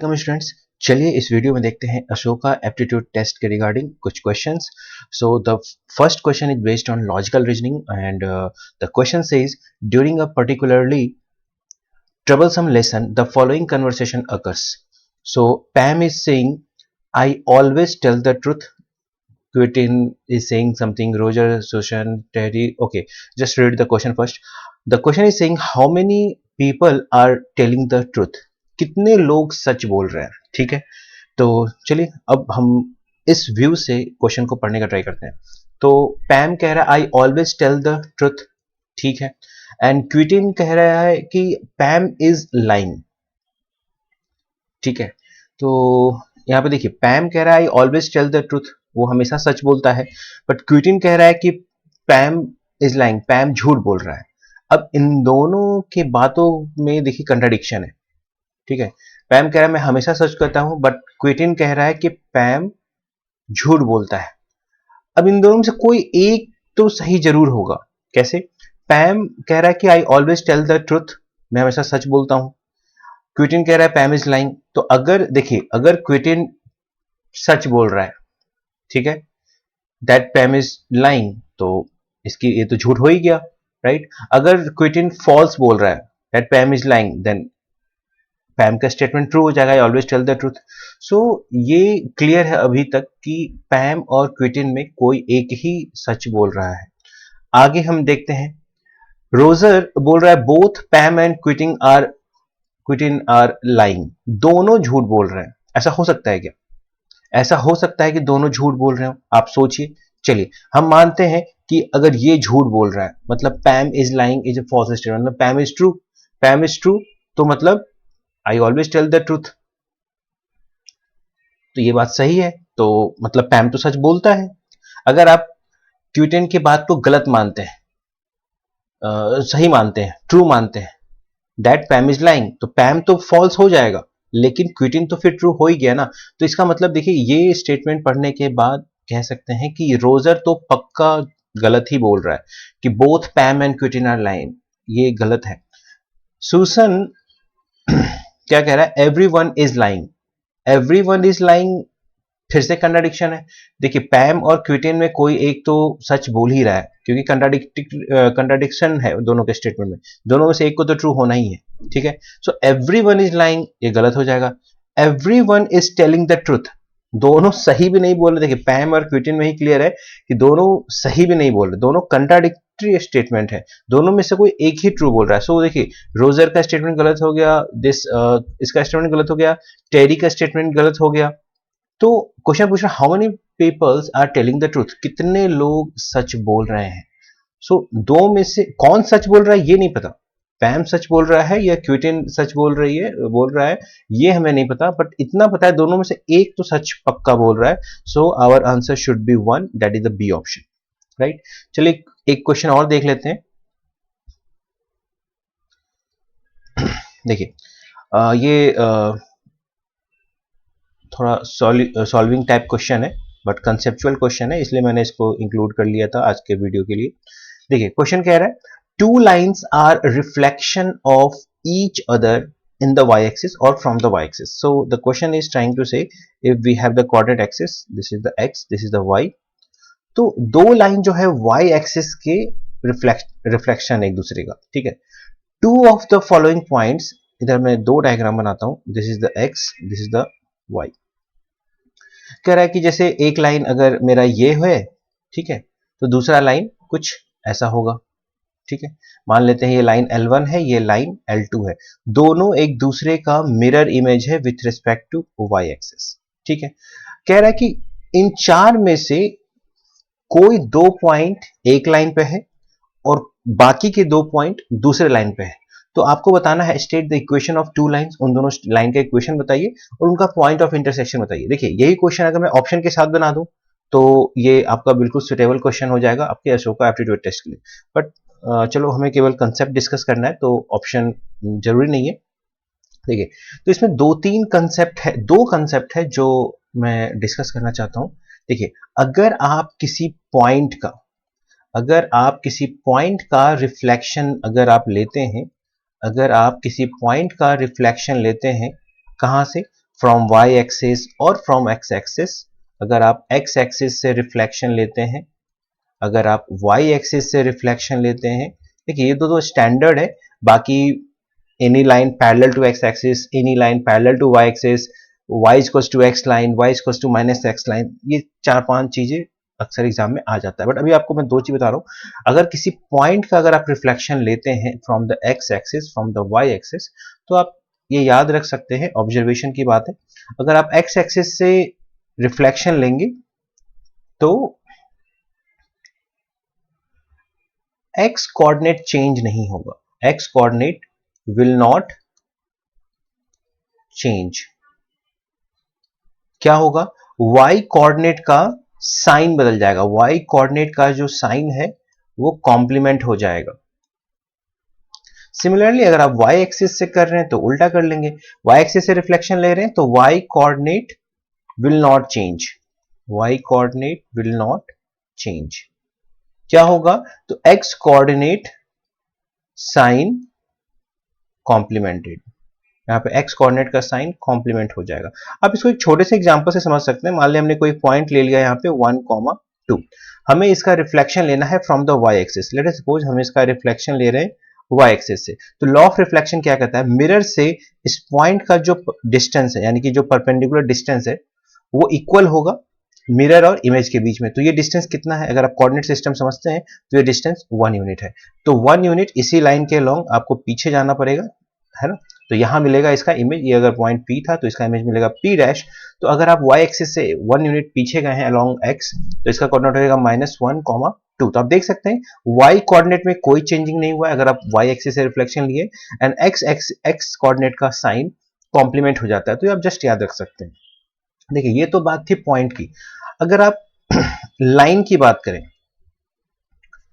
Welcome students. चलिए इस video में देखते हैं अशोका एप्टीट्यूड टेस्ट के रिगार्डिंग कुछ questions. So the first question is based on logical reasoning and the question says during a particularly troublesome lesson the following conversation occurs. So Pam is saying I always tell the truth. Quentin is saying something. Roger, Susan, Terry. Okay, just read the question first. The question is saying how many people are telling the truth. कितने लोग सच बोल रहे हैं। ठीक है, तो चलिए अब हम इस व्यू से क्वेश्चन को पढ़ने का ट्राई करते हैं। तो पैम कह रहा है I always tell the truth, ठीक है, एंड क्विटिन कह रहा है कि पैम इज लाइंग। ठीक है, तो यहाँ पे देखिए पैम कह रहा है I always tell the truth, वो हमेशा सच बोलता है, बट क्विटिन कह रहा है कि पैम इज लाइंग, पैम झूठ बोल रहा है। अब इन दोनों के बातों में देखिए कंट्राडिक्शन है। ठीक है, पैम कह रहा है मैं हमेशा सच करता हूं, बट क्विटिन कह रहा है कि पैम झूठ बोलता है। अब इन दोनों में से कोई एक तो सही जरूर होगा। कैसे? पैम कह रहा है कि I always tell the truth, मैं हमेशा सच बोलता हूं। क्विटिन कह रहा है पैम इज लाइंग। तो अगर देखिए अगर क्विटिन सच बोल रहा है, ठीक है, दैट पैम इज लाइंग, तो इसकी ये तो झूठ हो ही गया, राइट। अगर क्विटिन फॉल्स बोल रहा है, that Pam is lying, then Pam का स्टेटमेंट ट्रू हो जाएगा, I always tell the truth. So ये क्लियर है अभी तक कि पैम और क्विटिन में कोई एक ही सच बोल रहा है। आगे हम देखते हैं, रोजर बोल रहा है both Pam and Quentin are lying, दोनों झूठ बोल रहे हैं। ऐसा हो सकता है क्या? ऐसा हो सकता है कि दोनों झूठ बोल रहे हो? आप सोचिए। चलिए हम मानते हैं कि अगर ये झूठ बोल रहा है मतलब Pam is lying is a false statement, मतलब Pam is true, Pam is true, तो मतलब I always tell the truth, तो ये बात सही है, तो मतलब पैम तो सच बोलता है। अगर आप क्विटिन की बात को गलत मानते हैं, सही मानते हैं, ट्रू मानते हैं, दैट पैम इज लाइंग, तो पैम तो फॉल्स हो जाएगा, लेकिन क्विटिन तो फिर ट्रू हो ही गया ना। तो इसका मतलब देखिए ये स्टेटमेंट पढ़ने के बाद कह सकते हैं कि रोजर तो पक्का गलत ही बोल रहा है कि both Pam and Quentin are lying, ये गलत है। सुसन क्या कह रहा है? Everyone is lying, everyone is lying फिर से कंट्राडिक्शन है। देखिए पैम और क्विटिन में कोई एक तो सच बोल ही रहा है, क्योंकि कंट्राडिक्शन है दोनों के स्टेटमेंट में, दोनों में से एक को तो ट्रू होना ही है। ठीक है, सो एवरीवन इज लाइंग ये गलत हो जाएगा। Everyone is telling the truth, दोनों सही भी नहीं बोल रहे। देखिए पैम और क्विटिन में ही क्लियर है कि दोनों सही भी नहीं बोल रहे, दोनों कंट्राडिक्टरी स्टेटमेंट है, दोनों में से कोई एक ही ट्रू बोल रहा है। सो देखिए रोजर का स्टेटमेंट गलत हो गया, इसका स्टेटमेंट गलत हो गया, टेरी का स्टेटमेंट गलत हो गया। तो क्वेश्चन पूछ रहा how many peoples are telling the truth, कितने लोग सच बोल रहे हैं। सो दो में से कौन सच बोल रहा है ये नहीं पता, पैम सच बोल रहा है या क्विटिन सच बोल रहा है ये हमें नहीं पता, बट इतना पता है दोनों में से एक तो सच पक्का बोल रहा है। So our answer should be one, that is the B option, right. चलिए एक क्वेश्चन और देख लेते हैं। देखिए ये थोड़ा सॉल्विंग टाइप क्वेश्चन है, बट कंसेप्चुअल क्वेश्चन है, इसलिए मैंने इसको इंक्लूड कर लिया था आज के वीडियो के लिए। देखिए क्वेश्चन कह रहा है two lines are reflection of each other in the y-axis or from the y-axis. So the question is trying to say if we have the coordinate axis, this is the x, this is the y, तो दो line जो है y-axis के reflection एक दूसरे का, ठीक है। Two of the following points, इधर मैं दो डायग्राम बनाता हूं, this is the x, this is the y। कह रहा है कि जैसे एक लाइन अगर मेरा ये है, ठीक है, तो दूसरा लाइन कुछ ऐसा होगा। ठीक है, मान लेते हैं ये लाइन L1 है, ये लाइन L2 है, दोनों एक दूसरे का मिरर इमेज है with respect to y axis. ठीक है, कह रहा है कि इन चार में से कोई दो पॉइंट एक लाइन पे है और बाकी के दो पॉइंट दूसरे लाइन पे है। तो आपको बताना है state the equation of two lines, उन दोनों लाइन का इक्वेशन बताइए और उनका पॉइंट ऑफ इंटरसेक्शन बताइए। देखिए यही क्वेश्चन अगर मैं ऑप्शन के साथ बना दूं तो ये आपका बिल्कुल सुटेबल क्वेश्चन हो जाएगा आपके अशोका एप्टीट्यूड टेस्ट के लिए। बट चलो हमें केवल कंसेप्ट डिस्कस करना है, तो ऑप्शन जरूरी नहीं है। देखिए तो इसमें दो कंसेप्ट है जो मैं डिस्कस करना चाहता हूं। देखिए अगर आप किसी पॉइंट का रिफ्लेक्शन अगर आप लेते हैं, कहां से? फ्रॉम वाई एक्सिस और फ्रॉम एक्स एक्सिस। अगर आप एक्स एक्सिस से रिफ्लेक्शन लेते हैं, अगर आप वाई एक्सिस से रिफ्लेक्शन लेते हैं, देखिए ये दो स्टैंडर्ड है। बाकी any line parallel to X axis, any line parallel to Y axis, y equals to X line, y equals to minus X line, ये 4-5 चीजें अक्सर एग्जाम में आ जाता है। बट अभी आपको मैं दो चीज बता रहा हूँ। अगर किसी पॉइंट का अगर आप रिफ्लेक्शन लेते हैं from the X axis, from the Y axis, तो आप ये याद रख सकते हैं, ऑब्जर्वेशन की बात है। अगर आप एक्स एक्सिस से रिफ्लेक्शन लेंगे तो एक्स कोऑर्डिनेट चेंज नहीं होगा, x coordinate will not change. क्या होगा, y कोऑर्डिनेट का साइन बदल जाएगा, y कोऑर्डिनेट का जो साइन है वो कॉम्प्लीमेंट हो जाएगा। सिमिलरली अगर आप y एक्सिस से कर रहे हैं तो उल्टा कर लेंगे, y एक्सिस से रिफ्लेक्शन ले रहे हैं तो y coordinate will not change, y coordinate will not change. क्या होगा, तो x कोऑर्डिनेट साइन कॉम्प्लीमेंटेड, यहाँ पे x कोऑर्डिनेट का साइन कॉम्प्लीमेंट हो जाएगा। आप इसको एक छोटे से एग्जांपल से समझ सकते हैं। मान लिया हमने कोई पॉइंट ले लिया यहाँ पे 1, 2, हमें इसका रिफ्लेक्शन लेना है from the y axis. Let us suppose हम इसका रिफ्लेक्शन ले रहे हैं y एक्सिस से। तो लॉ ऑफ रिफ्लेक्शन क्या कहता है, मिरर से इस पॉइंट का जो डिस्टेंस है, यानी कि जो परपेंडिकुलर डिस्टेंस है, वो इक्वल होगा मिरर और इमेज के बीच में। तो ये डिस्टेंस कितना है, अगर आप कोऑर्डिनेट सिस्टम समझते हैं तो ये डिस्टेंस 1 यूनिट है। तो 1 यूनिट इसी लाइन के लॉन्ग आपको पीछे जाना पड़ेगा, है ना। तो यहां मिलेगा इसका इमेज, ये अगर पॉइंट P था तो इसका इमेज मिलेगा P डैश। तो अगर आप y एक्सिस से 1 यूनिट पीछे गए हैं अलोंग x, तो इसका कोऑर्डिनेट होगा -1, 2। तो आप देख सकते हैं y कोऑर्डिनेट में कोई चेंजिंग नहीं हुआ है अगर आप y एक्सिस से रिफ्लेक्शन लिए, एंड x कोऑर्डिनेट का साइन कॉम्प्लीमेंट हो जाता है। तो आप जस्ट याद रख सकते हैं। देखिए ये तो बात थी पॉइंट की। अगर आप लाइन की बात करें,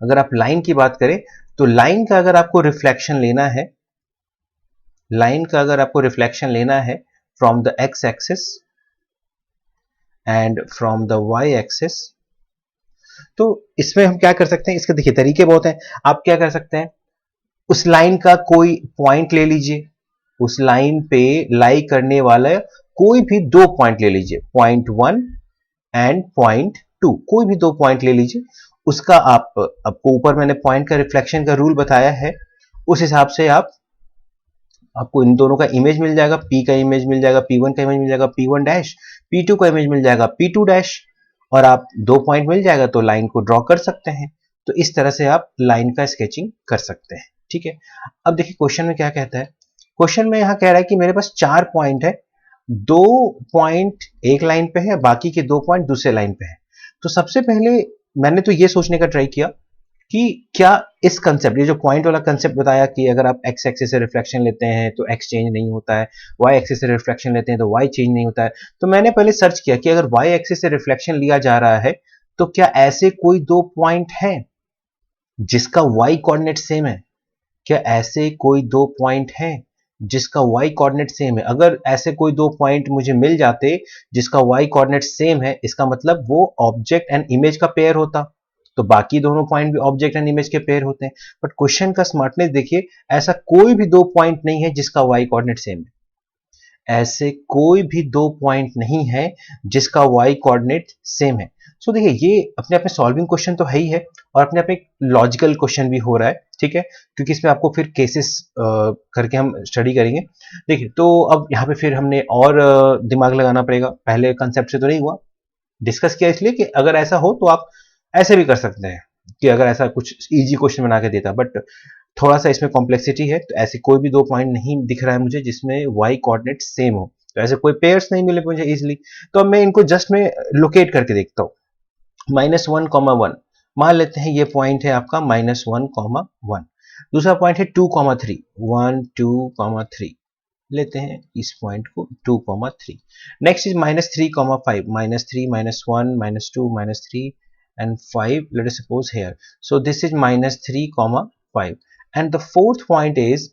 अगर आप लाइन की बात करें तो लाइन का अगर आपको रिफ्लेक्शन लेना है, लाइन का अगर आपको रिफ्लेक्शन लेना है from the X axis and from the Y axis, तो इसमें हम क्या कर सकते हैं, इसके देखिए तरीके बहुत हैं। आप क्या कर सकते हैं, उस लाइन का कोई पॉइंट ले लीजिए, उस लाइन पे लाई करने वाला कोई भी दो पॉइंट ले लीजिए, पॉइंट 1 एंड पॉइंट 2, कोई भी दो पॉइंट ले लीजिए। उसका आपको ऊपर मैंने पॉइंट का रिफ्लेक्शन का रूल बताया है, उस हिसाब से आपको इन दोनों का इमेज मिल जाएगा, P का इमेज मिल जाएगा, P1 का इमेज मिल जाएगा, P1 डैश, P2 का इमेज मिल जाएगा, P2 डैश, और आप दो पॉइंट मिल जाएगा तो लाइन को ड्रॉ कर सकते हैं। तो इस तरह से आप लाइन का स्केचिंग कर सकते हैं, ठीक है। अब देखिए क्वेश्चन में क्या कहता है, क्वेश्चन में यहाँ कह रहा है कि मेरे पास 4 पॉइंट है, दो पॉइंट एक लाइन पे है, बाकी के दो पॉइंट दूसरे लाइन पे है। तो सबसे पहले मैंने तो ये सोचने का ट्राई किया कि क्या इस कंसेप्ट, ये जो पॉइंट वाला कंसेप्ट बताया कि अगर आप एक्स एक्सिस से रिफ्लेक्शन लेते हैं तो एक्स चेंज नहीं होता है, वाई एक्सिस से रिफ्लेक्शन लेते हैं तो वाई चेंज नहीं होता है। तो मैंने पहले सर्च किया कि अगर वाई एक्सिस से रिफ्लेक्शन लिया जा रहा है तो क्या ऐसे कोई दो पॉइंट हैं जिसका वाई कोऑर्डिनेट सेम है, क्या ऐसे कोई दो पॉइंट हैं जिसका y कोऑर्डिनेट सेम है। अगर ऐसे कोई दो पॉइंट मुझे मिल जाते जिसका y कोऑर्डिनेट सेम है, इसका मतलब वो ऑब्जेक्ट एंड इमेज का पेयर होता, तो बाकी दोनों पॉइंट भी ऑब्जेक्ट एंड इमेज के पेयर होते हैं। बट क्वेश्चन का स्मार्टनेस देखिए, ऐसा कोई भी दो पॉइंट नहीं है जिसका y कोऑर्डिनेट सेम है, ऐसे कोई भी दो पॉइंट नहीं है जिसका y कोऑर्डिनेट सेम है। सो देखिए ये अपने आप में सॉल्विंग क्वेश्चन तो है ही है, और अपने आप में लॉजिकल क्वेश्चन भी हो रहा है, ठीक है, क्योंकि इसमें आपको फिर केसेस करके हम स्टडी करेंगे। देखिए तो अब यहाँ पे फिर हमने और दिमाग लगाना पड़ेगा, पहले कंसेप्ट से तो नहीं हुआ, डिस्कस किया इसलिए कि अगर ऐसा हो तो आप ऐसे भी कर सकते हैं कि अगर ऐसा कुछ इजी क्वेश्चन बना के देता, बट थोड़ा सा इसमें कॉम्प्लेक्सिटी है। तो ऐसे कोई भी दो पॉइंट नहीं दिख रहा है मुझे जिसमें y कोऑर्डिनेट सेम हो, तो ऐसे कोई पेयर्स नहीं मिले मुझे इजीली। तो अब मैं इनको जस्ट में लोकेट करके देखता हूँ। -1, 1 मान लेते हैं, ये पॉइंट है आपका -1, 1। दूसरा पॉइंट है 2, 3, 1, 2, 3 लेते हैं इस पॉइंट को, 2, 3। Next is -3, 5, -3, -1, -2, -3 and 5. Let us suppose here, so this is -3, 5, and the fourth point is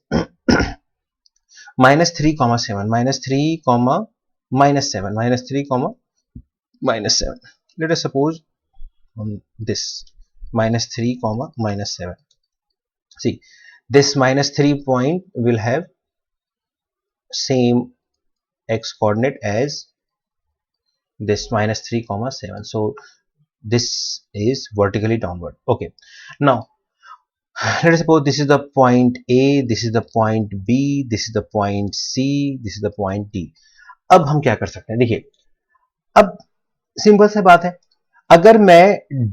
-3, 7, -3, -7, -3, -7. Let us suppose on this -3, -7. See, this -3 point will have same x coordinate as this -3, 7. So this is vertically downward. Okay, now let us suppose this is the point A, this is the point B, this is the point C, this is the point D. अब हम क्या कर सकते हैं, देखिए अब simple सा बात है, अगर मैं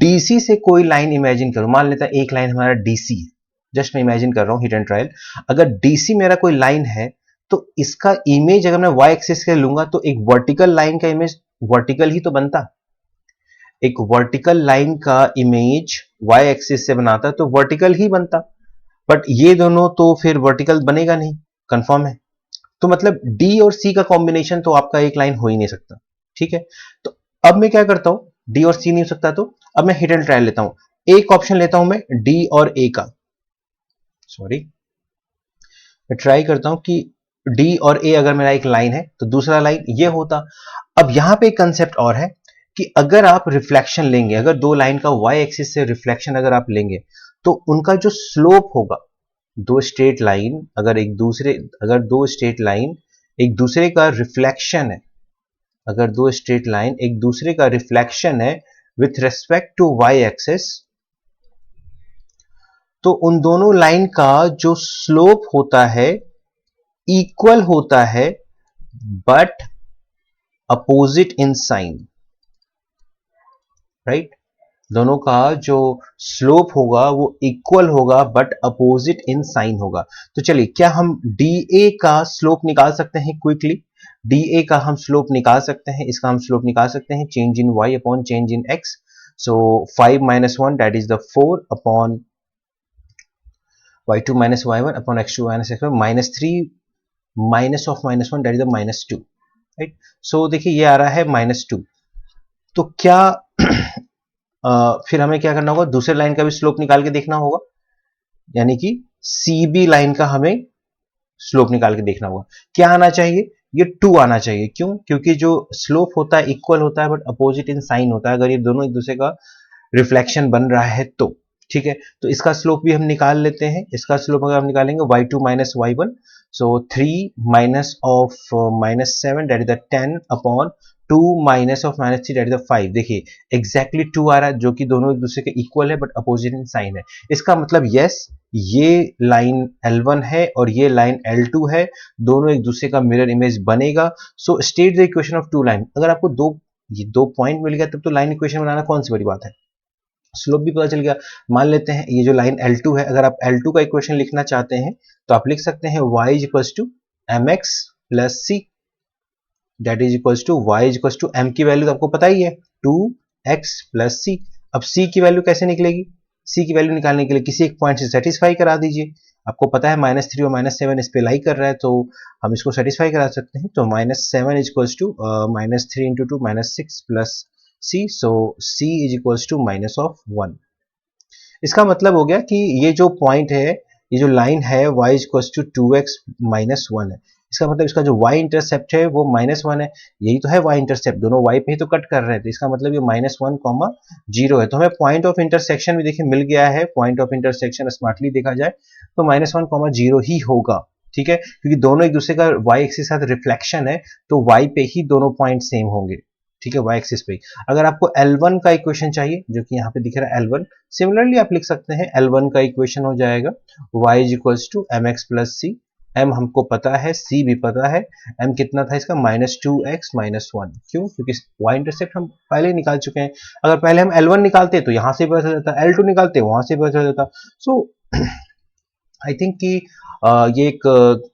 DC से कोई लाइन इमेजिन करूं, मान लेता है एक लाइन हमारा DC है, जस्ट मैं इमेजिन कर रहा हूं हिट एंड ट्रायल, अगर DC मेरा कोई लाइन है तो इसका इमेज अगर मैं y एक्सिस के लूंगा तो एक वर्टिकल लाइन का इमेज वर्टिकल ही तो बनता, एक वर्टिकल लाइन का इमेज y एक्सिस से बनाता तो वर्टिकल ही बनता, बट ये दोनों तो फिर वर्टिकल बनेगा नहीं, कंफर्म है। तो मतलब D और C का कॉम्बिनेशन तो आपका एक लाइन हो ही नहीं सकता, ठीक है। तो अब मैं क्या करता हूं, D और C नहीं हो सकता तो अब मैं हिट एंड ट्रायल लेता हूं, एक ऑप्शन लेता हूं मैं D और A का, सॉरी मैं ट्राई करता हूं कि D और A अगर मेरा एक लाइन है तो दूसरा लाइन ये होता। अब यहां पे एक कंसेप्ट और है कि अगर आप रिफ्लेक्शन लेंगे, अगर दो लाइन का y एक्सिस से रिफ्लेक्शन अगर आप लेंगे तो उनका जो स्लोप होगा, दो स्ट्रेट लाइन अगर दो स्ट्रेट लाइन एक दूसरे का रिफ्लेक्शन है, अगर दो स्ट्रेट लाइन एक दूसरे का रिफ्लेक्शन है with respect to y axis, तो उन दोनों लाइन का जो स्लोप होता है इक्वल होता है but opposite in sign, right. दोनों का जो स्लोप होगा वो इक्वल होगा बट अपोजिट इन साइन होगा। तो चलिए क्या हम DA का स्लोप निकाल सकते हैं क्विकली, DA का हम स्लोप निकाल सकते हैं, इसका हम स्लोप निकाल सकते हैं change in y upon change in x। So 5 - 1 that is the 4 upon y2 - y1 upon x2 - x1 -3 minus of -1 that is the -2, right. So देखिए ये आ रहा है -2, तो क्या फिर हमें क्या करना होगा, दूसरे लाइन का भी स्लोप निकाल के देखना होगा, यानी कि CB लाइन का हमें स्लोप निकाल के देखना होगा। क्या आना चाहिए, ये 2 आना चाहिए। क्यों, क्योंकि जो स्लोप होता है इक्वल होता है बट अपोजिट इन साइन होता है, अगर ये दोनों एक दूसरे का रिफ्लेक्शन बन रहा है तो, ठीक है। तो इसका स्लोप भी हम निकाल लेते हैं, इसका स्लोप अगर हम निकालेंगे y2 - y1, so 3 minus of -7 that is the 10 upon 2 minus of -3 that is the 5। देखिए एग्जैक्टली 2 आ रहा है जो कि दोनों एक दूसरे के इक्वल है बट अपोजिट इन साइन है। इसका मतलब यस ये लाइन L1 है और ये लाइन L2 है, दोनों एक दूसरे का मिरर इमेज बनेगा। So state the equation of two line. अगर आपको दो पॉइंट मिल गया तब तो लाइन इक्वेशन बनाना कौन सी बड़ी बात है, स्लोप भी पता चल गया। मान लेते हैं ये जो लाइन L2 है, अगर आप L2 का इक्वेशन लिखना चाहते हैं तो आप लिख सकते हैं y equals to mx plus c that is equals to y equals to m की वैल्यू तो आपको पता ही है 2x प्लस c। अब c की वैल्यू कैसे निकलेगी, c की वैल्यू निकालने के लिए किसी एक पॉइंट से सेटिस्फाई करा दीजिए। आपको पता है -3 और -7 इस पे लाई कर रहा है तो हम इसको सेटिस्फाई करा सकते हैं। तो -7 equals to -3 into 2 -6 plus c, so c is equals to -1। इसका मतलब हो गया कि ये जो पॉइंट है, ये जो लाइन है y इक्वल्स टू 2x - 1 है। इसका मतलब इसका जो y इंटरसेप्ट है वो -1 है, यही तो है y इंटरसेप्ट, दोनों y पे ही तो कट कर रहे हैं, तो इसका मतलब ये -1, 0 है। तो हमें पॉइंट ऑफ इंटरसेक्शन भी देखिए मिल गया है, पॉइंट ऑफ इंटरसेक्शन स्मार्टली देखा जाए तो -1, 0 ही होगा, ठीक है, क्योंकि दोनों एक दूसरे का y एक्सिस के साथ रिफ्लेक्शन है तो y पे ही दोनों पॉइंट सेम होंगे, ठीक है, y एक्सिस पे ही। अगर आपको L1 का इक्वेशन चाहिए जो कि यहाँ पे दिख रहा है L1, सिमिलरली आप लिख सकते हैं L1 का इक्वेशन हो जाएगा y equals to mx plus c। m हमको पता है, c भी पता है, m कितना था इसका -2x - 1। क्यों, क्योंकि y इंटरसेप्ट हम पहले ही निकाल चुके हैं। अगर पहले हम L1 निकालते तो यहाँ से पता चल जाता, L2 निकालते वहां से पता चल जाता। सो आई थिंक कि ये एक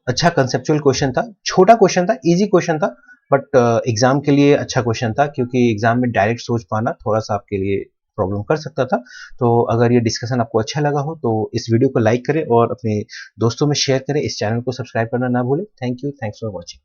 अच्छा कंसेप्चुअल क्वेश्चन था, छोटा क्वेश्चन था, इजी क्वेश्चन था, बट एग्जाम के लिए अच्छा क्वेश्चन था क्योंकि एग्जाम में डायरेक्ट सोच पाना थोड़ा सा आपके लिए प्रॉब्लम कर सकता था। तो अगर ये डिस्कशन आपको अच्छा लगा हो तो इस वीडियो को लाइक करें और अपने दोस्तों में शेयर करें, इस चैनल को सब्सक्राइब करना ना भूलें। Thank you, thanks for watching.